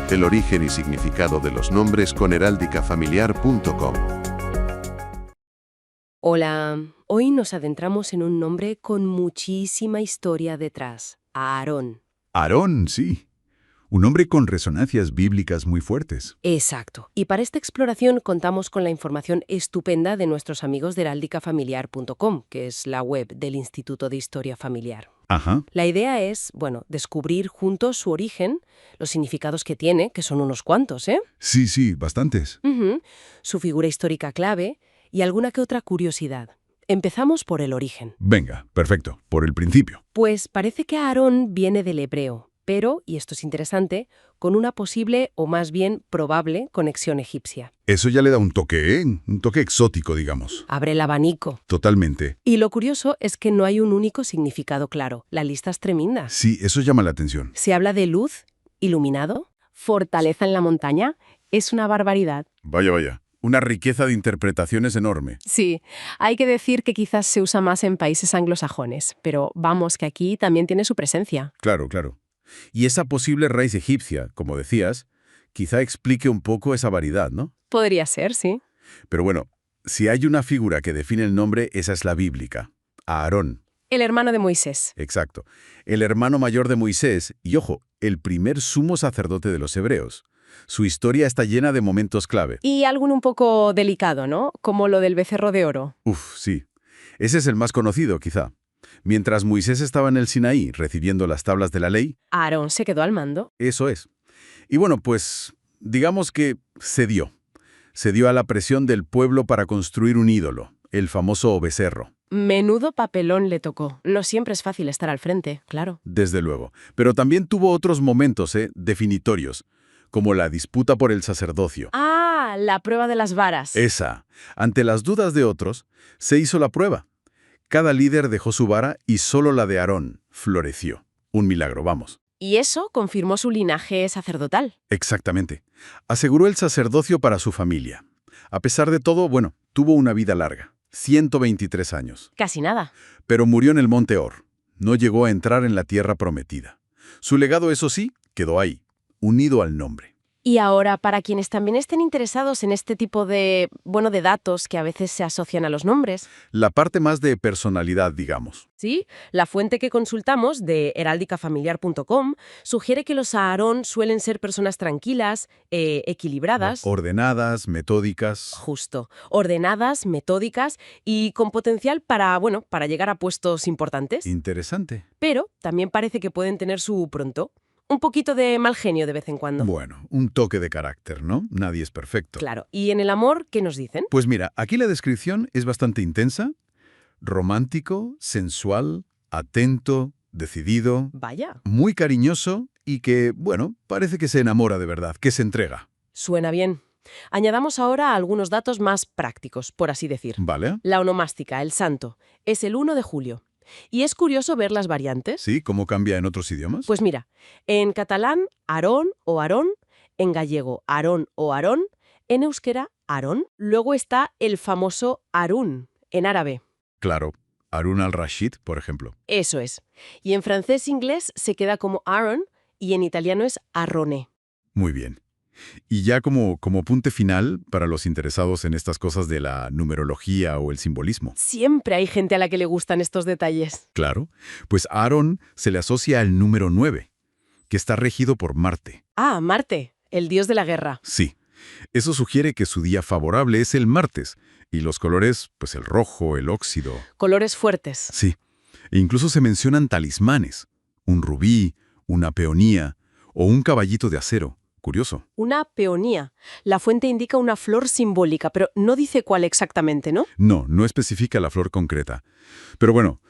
El origen y significado de los nombres con heráldicafamiliar.com. Hola, hoy nos adentramos en un nombre con muchísima historia detrás, Aarón. Aarón, sí. Un hombre con resonancias bíblicas muy fuertes. Exacto. Y para esta exploración contamos con la información estupenda de nuestros amigos de heráldicafamiliar.com, que es la web del Instituto de Historia Familiar. Ajá. La idea es, descubrir juntos su origen, los significados que tiene, que son unos cuantos, ¿eh? Sí, bastantes. Su figura histórica clave y alguna que otra curiosidad. Empezamos por el origen. Venga, perfecto. Por el principio. Pues parece que Aarón viene del hebreo, pero, y esto es interesante, con una posible o más bien probable conexión egipcia. Eso ya le da un toque, ¿eh? Un toque exótico, digamos. Abre el abanico. Totalmente. Y lo curioso es que no hay un único significado claro. La lista es tremenda. Sí, eso llama la atención. Se habla de luz, iluminado, fortaleza en la montaña. Es una barbaridad. Vaya. Una riqueza de interpretaciones enorme. Sí, hay que decir que quizás se usa más en países anglosajones, pero vamos que aquí también tiene su presencia. Claro. Y esa posible raíz egipcia, como decías, quizá explique un poco esa variedad, ¿no? Podría ser, sí. Pero bueno, si hay una figura que define el nombre, esa es la bíblica. Aarón. El hermano de Moisés. Exacto. El hermano mayor de Moisés y, ojo, el primer sumo sacerdote de los hebreos. Su historia está llena de momentos clave. Y alguno un poco delicado, ¿no? Como lo del becerro de oro. Sí. Ese es el más conocido, quizá. Mientras Moisés estaba en el Sinaí recibiendo las tablas de la ley, Aarón se quedó al mando. eso es. Y bueno, pues, digamos que cedió. Cedió a la presión del pueblo para construir un ídolo, el famoso becerro. Menudo papelón le tocó. No siempre es fácil estar al frente, claro. Desde luego. Pero también tuvo otros momentos, definitorios, como la disputa por el sacerdocio. Ah, la prueba de las varas. Esa. Ante las dudas de otros, se hizo la prueba. Cada líder dejó su vara y solo la de Aarón floreció. Un milagro, vamos. Y eso confirmó su linaje sacerdotal. Exactamente. Aseguró el sacerdocio para su familia. A pesar de todo, tuvo una vida larga. 123 años. Casi nada. Pero murió en el Monte Or. No llegó a entrar en la tierra prometida. Su legado, eso sí, quedó ahí, unido al nombre. Y ahora, para quienes también estén interesados en este tipo de datos que a veces se asocian a los nombres. La parte más de personalidad, digamos. Sí, la fuente que consultamos, de heráldicafamiliar.com, sugiere que los Aarón suelen ser personas tranquilas, equilibradas. Ordenadas, metódicas. Justo. Ordenadas, metódicas y con potencial para llegar a puestos importantes. Interesante. Pero también parece que pueden tener su pronto. Un poquito de mal genio de vez en cuando. Bueno, un toque de carácter, ¿no? Nadie es perfecto. Claro. ¿Y en el amor qué nos dicen? Pues mira, aquí la descripción es bastante intensa, romántico, sensual, atento, decidido, Vaya. muy cariñoso y que, parece que se enamora de verdad, que se entrega. Suena bien. Añadamos ahora algunos datos más prácticos, por así decir. ¿Vale? La onomástica, el santo, es el 1 de julio. Y es curioso ver las variantes. Sí, ¿cómo cambia en otros idiomas? Pues mira, en catalán, Aarón o Aarón, en gallego, Aarón o Aarón, en euskera, Aarón. Luego está el famoso Harún, en árabe. Claro, Harún al-Rashid, por ejemplo. Eso es. Y en francés-inglés se queda como Aaron y en italiano es Arrone. Muy bien. Y ya como punto final, para los interesados en estas cosas de la numerología o el simbolismo. Siempre hay gente a la que le gustan estos detalles. Claro, pues a Aarón se le asocia al número 9, que está regido por Marte. Ah, Marte, el dios de la guerra. Sí, eso sugiere que su día favorable es el martes, y los colores, pues el rojo, el óxido. Colores fuertes. Sí, e incluso se mencionan talismanes, un rubí, una peonía o un caballito de acero. Curioso. Una peonía. La fuente indica una flor simbólica, pero no dice cuál exactamente, ¿no? No especifica la flor concreta. Pero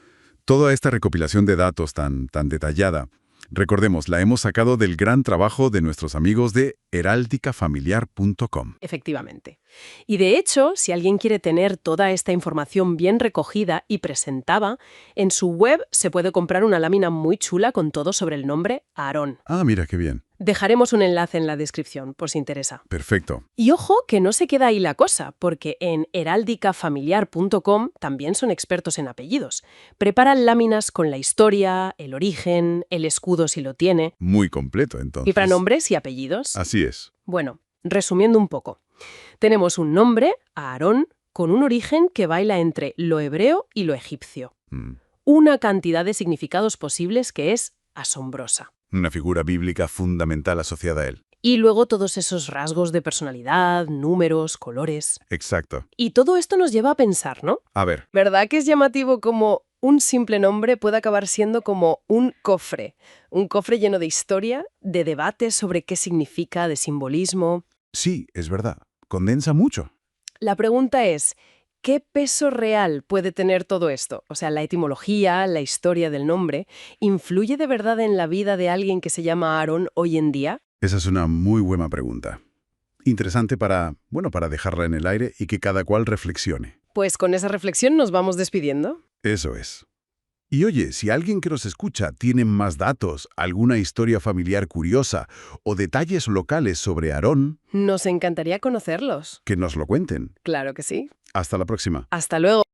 toda esta recopilación de datos tan detallada, recordemos, la hemos sacado del gran trabajo de nuestros amigos de heráldicafamiliar.com. Efectivamente. Y de hecho, si alguien quiere tener toda esta información bien recogida y presentada, en su web se puede comprar una lámina muy chula con todo sobre el nombre Aarón. Ah, mira qué bien. Dejaremos un enlace en la descripción, por si interesa. Perfecto. Y ojo que no se queda ahí la cosa, porque en heráldicafamiliar.com también son expertos en apellidos. Preparan láminas con la historia, el origen, el escudo si lo tiene, Muy completo, entonces. y para nombres y apellidos. Así es. Bueno, resumiendo un poco. Tenemos un nombre, Aarón, con un origen que baila entre lo hebreo y lo egipcio. Mm. Una cantidad de significados posibles que es asombrosa. Una figura bíblica fundamental asociada a él. Y luego todos esos rasgos de personalidad, números, colores. Exacto. Y todo esto nos lleva a pensar, ¿no? A ver, ¿Verdad que es llamativo como un simple nombre puede acabar siendo como un cofre? Un cofre lleno de historia, de debates sobre qué significa, de simbolismo. sí, es verdad. Condensa mucho. La pregunta es, ¿qué peso real puede tener todo esto? O sea, la etimología, la historia del nombre, ¿influye de verdad en la vida de alguien que se llama Aarón hoy en día? Esa es una muy buena pregunta. Interesante para dejarla en el aire y que cada cual reflexione. Pues con esa reflexión nos vamos despidiendo. Eso es. Y oye, si alguien que nos escucha tiene más datos, alguna historia familiar curiosa o detalles locales sobre Aarón, Nos encantaría conocerlos. que nos lo cuenten. Claro que sí. Hasta la próxima. Hasta luego.